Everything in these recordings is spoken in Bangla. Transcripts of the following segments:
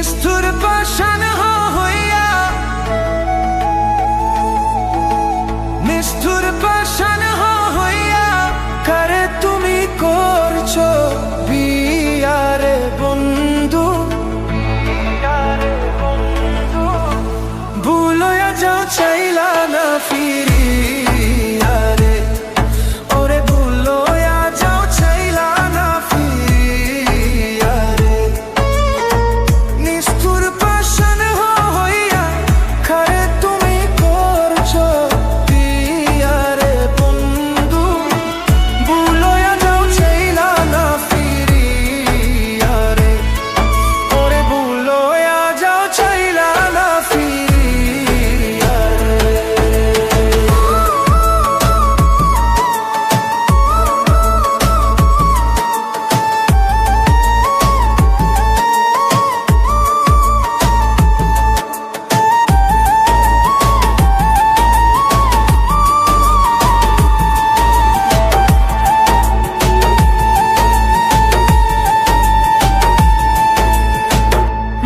নিষ্ঠুর পাষাণ হইয়া, নিষ্ঠুর পাষাণ হইয়া কারে তুমি করছো বিয়ারে বন্ধু। ভুলয়া যাও চাইলা না ফিরিয়া রে, ওরে ভুলয়া যাও চাইলা না ফিরিয়া রে। নিষ্ঠুর পাষাণ হইয়া কারে তুমি করছো বিয়ারে বন্ধু। ভুলয়া যাও চাইলা না ফিরিয়া রে, ওরে ভুলয়া যাও চাইলা না ফিরিয়া রে।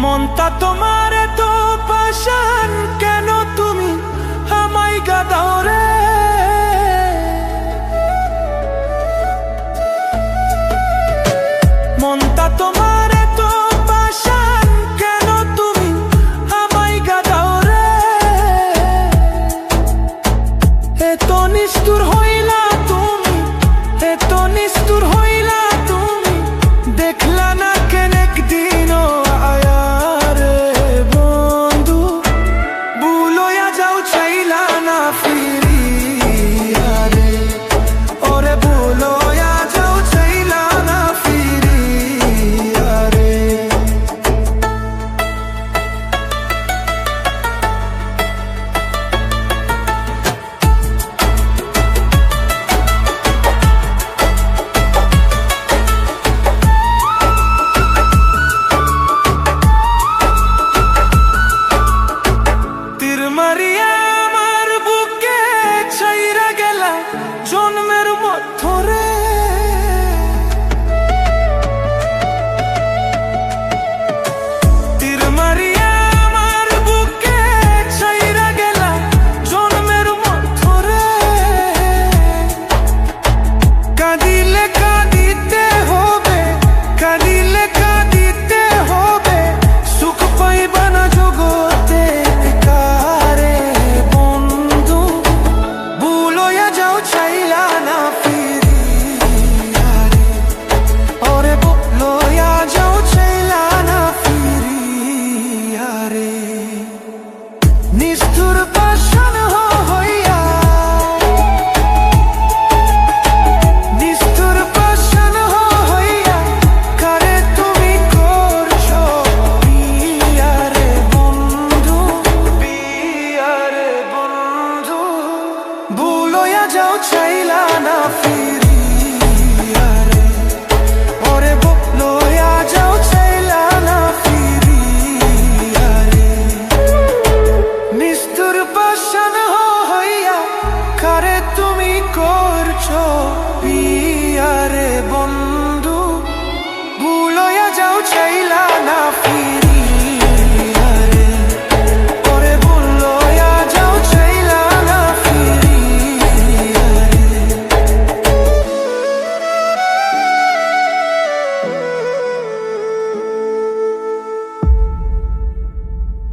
মনটা তোমার তো পাষাণ, কেন তুমি আমায় গাদাও রে? মনটা তোমার তো পাষাণ, কেন তুমি আমায় গাদাও রে? এত নিষ্ঠুর হইলা তুমি, এত নিষ্ঠুর হইলা তুমি, দেখলা না কেন একদিনও আয়া রে বন্ধু। ভুলয়া যাও চাইলা না ফিরিয়া রে, ওরে ভুলয়া যাও চাইলা না ফিরিয়া রে। তীর মারিয়া আমার বুকে ছাইরা গেলা জন্মের মধ্যরে।